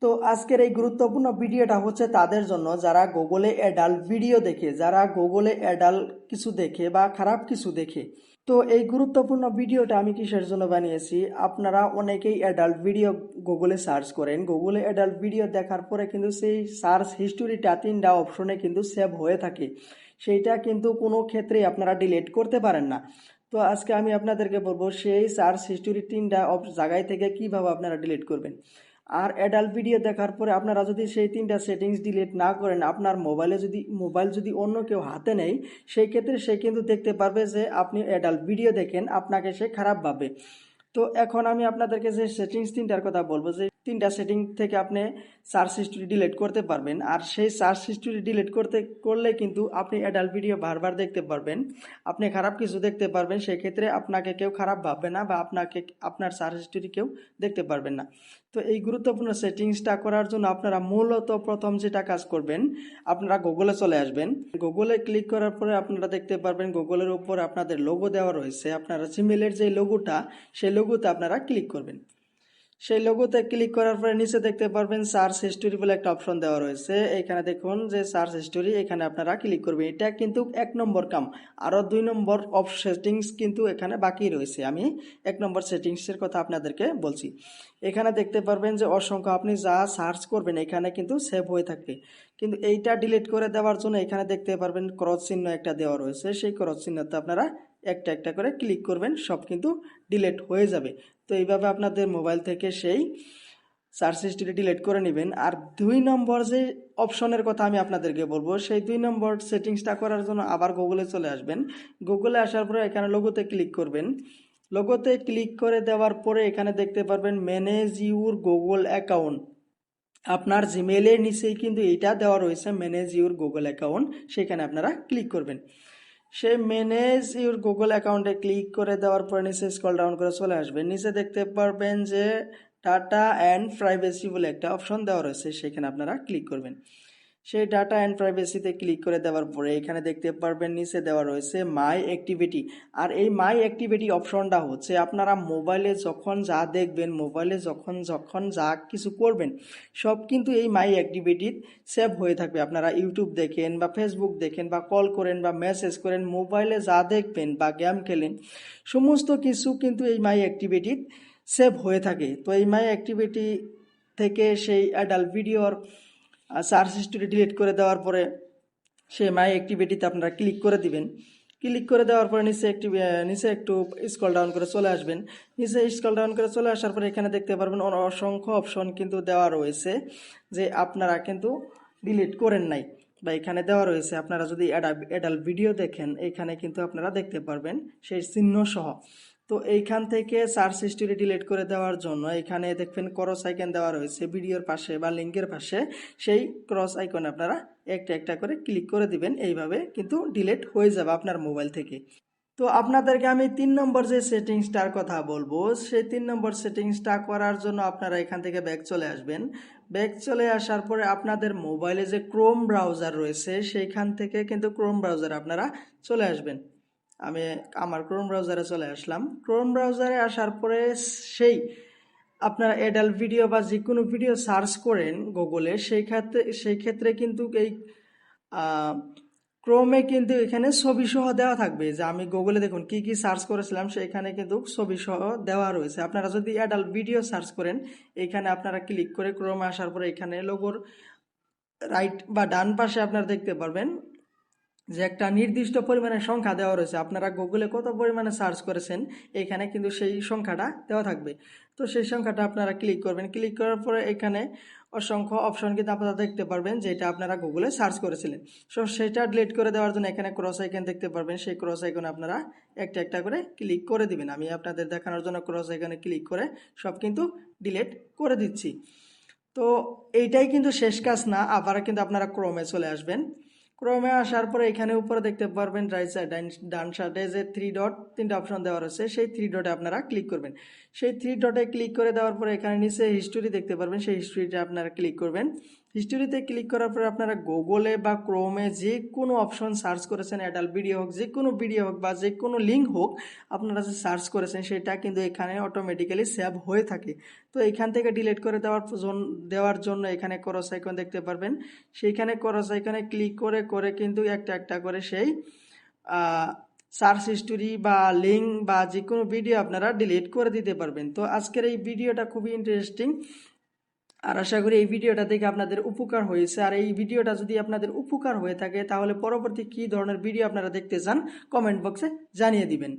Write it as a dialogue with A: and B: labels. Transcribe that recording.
A: তো আজকের এই গুরুত্বপূর্ণ ভিডিওটা হচ্ছে তাদের জন্য যারা গুগলে অ্যাডাল্ট ভিডিও দেখে, যারা গুগলে অ্যাডাল্ট কিছু দেখে বা খারাপ কিছু দেখে। তো এই গুরুত্বপূর্ণ ভিডিওটা আমি কিসের জন্য বানিয়েছি, আপনারা অনেকেই অ্যাডাল্ট ভিডিও গুগলে সার্চ করেন। গুগলে অ্যাডাল্ট ভিডিও দেখার পরে কিন্তু সেই সার্চ হিস্টোরিটা 3টা অপশনে কিন্তু সেভ হয়ে থাকে, সেইটা কিন্তু কোনো ক্ষেত্রেই আপনারা ডিলিট করতে পারেন না। তো আজকে আমি আপনাদেরকে বলবো সেই সার্চ হিস্টোরি 3টা জায়গায় থেকে কিভাবে আপনারা ডিলিট করবেন। আর অ্যাডাল্ট ভিডিও দেখার পরে আপনারা যদি সেই 3টা সেটিংস ডিলিট না করেন, আপনার মোবাইল যদি অন্য কেউ হাতে নেয়, সেই ক্ষেত্রে সে কিন্তু দেখতে পারবে যে আপনি অ্যাডাল্ট ভিডিও দেখেন, আপনাকে সে খারাপ ভাববে। তো এখন আমি আপনাদেরকে যে সেটিংস 3টার কথা বলবো, যে 3টা সেটিং থেকে আপনি সার্চ হিস্টোরি ডিলিট করতে পারবেন। আর সেই সার্চ হিস্টোরি ডিলিট করলে কিন্তু আপনি অ্যাডাল্ট ভিডিও বারবার দেখতে পারবেন, আপনি খারাপ কিছু দেখতে পারবেন, সেক্ষেত্রে আপনাকে কেউ খারাপ ভাববে না বা আপনার সার্চ হিস্টোরি কেউ দেখতে পারবেন না। তো এই গুরুত্বপূর্ণ সেটিংসটা করার জন্য আপনারা মূলত প্রথম যেটা কাজ করবেন, আপনারা গুগলে চলে আসবেন। গুগলে ক্লিক করার পরে আপনারা দেখতে পারবেন গুগলের উপর আপনাদের লোগো দেওয়া রয়েছে। আপনারা জিমেলের যে লোগোটা, সেই লোগোতে আপনারা ক্লিক করবেন। সেই লোগোতে ক্লিক করার পরে নিচে দেখতে পারবেন সার্চ হিস্টোরি বলে একটা অপশন দেওয়া রয়েছে। এখানে দেখুন যে সার্চ হিস্টোরি, এখানে আপনারা ক্লিক করবেন। এটা কিন্তু 1 নম্বর কাম, আরও 2 নম্বর অফ সেটিংস কিন্তু এখানে বাকি রয়েছে। আমি 1 নম্বর সেটিংসের কথা আপনাদেরকে বলছি। এখানে দেখতে পারবেন যে অসংখ্য আপনি যা সার্চ করবেন এখানে কিন্তু সেভ হয়ে থাকবে। কিন্তু এইটা ডিলিট করে দেওয়ার জন্য এখানে দেখতে পারবেন ক্রস চিহ্ন একটা দেওয়া রয়েছে। সেই ক্রস চিহ্নতে আপনারা একটা একটা করে ক্লিক করবেন, সব কিন্তু ডিলিট হয়ে যাবে। তো এইভাবে আপনাদের মোবাইল থেকে সেই সার্চ হিস্ট্রি ডিলিট করে নেবেন। আর 2 নম্বর যে অপশনের কথা আমি আপনাদেরকে বলবো, সেই 2 নম্বর সেটিংসটা করার জন্য আবার গুগলে চলে আসবেন। গুগলে আসার পরে এখানে লোগোতে ক্লিক করবেন। লোগোতে ক্লিক করে দেওয়ার পরে এখানে দেখতে পারবেন ম্যানেজ ইউর গুগল অ্যাকাউন্ট। আপনার জিমেলের নিচেই কিন্তু এইটা দেওয়া রয়েছে, ম্যানেজ ইউর গুগল অ্যাকাউন্ট। সেখানে আপনারা ক্লিক করবেন। সেই ম্যানেজ ইউর গুগল অ্যাকাউন্টে ক্লিক করে দেওয়ার পর নিচে স্ক্রল ডাউন করে চলে আসবেন। নিচে দেখতে পারবেন যে ডাটা অ্যান্ড প্রাইভেসি বলে একটা অপশন দেওয়া রয়েছে, সেখানে আপনারা ক্লিক করবেন। সেই ডাটা অ্যান্ড প্রাইভেসিতে ক্লিক করে দেওয়ার পরে এখানে দেখতে পারবেন নিচে দেওয়া রয়েছে মাই অ্যাক্টিভিটি। আর এই মাই অ্যাক্টিভিটি অপশনটা হচ্ছে আপনারা মোবাইলে যখন যা দেখবেন, মোবাইলে যখন যখন যা কিছু করবেন, সব কিন্তু এই মাই অ্যাক্টিভিটি সেভ হয়ে থাকবে। আপনারা ইউটিউব দেখেন বা ফেসবুক দেখেন বা কল করেন বা মেসেজ করেন, মোবাইলে যা দেখবেন বা গেম খেলেন, সমস্ত কিছু কিন্তু এই মাই অ্যাক্টিভিটি সেভ হয়ে থাকে। তো এই মাই অ্যাক্টিভিটি থেকে সেই অ্যাডাল্ট ভিডিওর সার্চ হিস্টোরি ডিলিট করে দেওয়ার পরে সেই মাই অ্যাক্টিভিটিতে আপনারা ক্লিক করে দিবেন। ক্লিক করে দেওয়ার পরে নিচে একটু স্ক্রল ডাউন করে চলে আসবেন। নিচে স্ক্রল ডাউন করে চলে আসার পরে এখানে দেখতে পারবেন অসংখ্য অপশন কিন্তু দেওয়া রয়েছে, যে আপনারা কিন্তু ডিলিট করেন নাই বা এখানে দেওয়া রয়েছে। আপনারা যদি অ্যাডাল্ট ভিডিও দেখেন, এখানে কিন্তু আপনারা দেখতে পারবেন সেই চিহ্ন সহ। তো এইখান থেকে সার্চ হিস্টোরি ডিলিট করে দেওয়ার জন্য এখানে দেখবেন ক্রস আইকন দেওয়া রয়েছে ভিডিওর পাশে বা লিঙ্কের পাশে। সেই ক্রস আইকন আপনারা একটা একটা করে ক্লিক করে দিবেন। এইভাবে কিন্তু ডিলিট হয়ে যাবে আপনার মোবাইল থেকে। তো আপনাদেরকে আমি 3 নম্বর যে সেটিংসটার কথা বলবো, সেই 3 নম্বর সেটিংসটা করার জন্য আপনারা এখান থেকে ব্যাক চলে আসবেন। ব্যাক চলে আসার পরে আপনাদের মোবাইলে যে ক্রোম ব্রাউজার রয়েছে, সেইখান থেকে কিন্তু ক্রোম ব্রাউজারে আপনারা চলে আসবেন। আমি আমার ক্রোম ব্রাউজারে চলে আসলাম। ক্রোম ব্রাউজারে আসার পরে সেই আপনারা অ্যাডাল্ট ভিডিও বা যে কোনো ভিডিও সার্চ করেন গুগলে, সেই ক্ষেত্রে কিন্তু এই ক্রোমে কিন্তু এখানে ছবি সহ দেওয়া থাকবে। যে আমি গুগলে দেখুন কি কি সার্চ করেছিলাম, সেখানে কিন্তু ছবি সহ দেওয়া রয়েছে। আপনারা যদি অ্যাডাল্ট ভিডিও সার্চ করেন, এখানে আপনারা ক্লিক করে ক্রোমে আসার পরে এখানে লোগোর রাইট বা ডান পাশে আপনারা দেখতে পারবেন যে একটা নির্দিষ্ট পরিমাণের সংখ্যা দেওয়া রয়েছে। আপনারা গুগলে কত পরিমাণে সার্চ করেছেন, এখানে কিন্তু সেই সংখ্যাটা দেওয়া থাকবে। তো সেই সংখ্যাটা আপনারা ক্লিক করবেন। ক্লিক করার পরে এখানে অসংখ্য অপশন কিন্তু আপনারা দেখতে পারবেন যেটা আপনারা গুগলে সার্চ করেছিলেন। সো সেটা ডিলিট করে দেওয়ার জন্য এখানে ক্রস আইকন দেখতে পারবেন। সেই ক্রস আইকনে আপনারা একটা একটা করে ক্লিক করে দিবেন। আমি আপনাদের দেখানোর জন্য ক্রস আইকনে ক্লিক করে সব কিন্তু ডিলিট করে দিচ্ছি। তো এইটাই কিন্তু শেষ কাজ না, আবার কিন্তু আপনারা ক্রোমে চলে আসবেন। ক্রোমে আসার পরে এখানে উপরে দেখতে পারবেন রাইট সাইড ডান সাইডে যে থ্রি ডট তিনটা অপশন দেওয়া রয়েছে, সেই থ্রি ডটে আপনারা ক্লিক করবেন। সেই থ্রি ডটে ক্লিক করে দেওয়ার পরে এখানে নিচে হিস্টোরি দেখতে পারবেন, সেই হিস্টোরিটা আপনারা ক্লিক করবেন। হিস্টোরিতে ক্লিক করার পরে আপনারা গুগলে বা ক্রোমে যে কোনো অপশন সার্চ করেছেন, অ্যাডাল্ট ভিডিও হোক, যে কোনো ভিডিও হোক বা যে কোনো লিঙ্ক হোক, আপনারা যে সার্চ করেছেন সেটা কিন্তু এখানে অটোমেটিক্যালি সেভ হয়ে থাকে। তো এখান থেকে ডিলিট করে দেওয়ার জন্য এখানে ক্রস আইকন দেখতে পারবেন, সেইখানে ক্রস আইকনে ক্লিক করে করে কিন্তু একটা একটা করে সেই সার্চ হিস্টোরি বা লিঙ্ক বা যে কোনো ভিডিও আপনারা ডিলিট করে দিতে পারবেন। তো আজকের এই ভিডিওটা খুবই ইন্টারেস্টিং, আর আশা করি এই ভিডিওটা দেখে আপনাদের উপকার হয়েছে। আর এই ভিডিওটা যদি আপনাদের উপকার হয়ে থাকে তাহলে পরবর্তী কী ধরনের ভিডিও আপনারা দেখতে চান কমেন্ট বক্সে জানিয়ে দিবেন।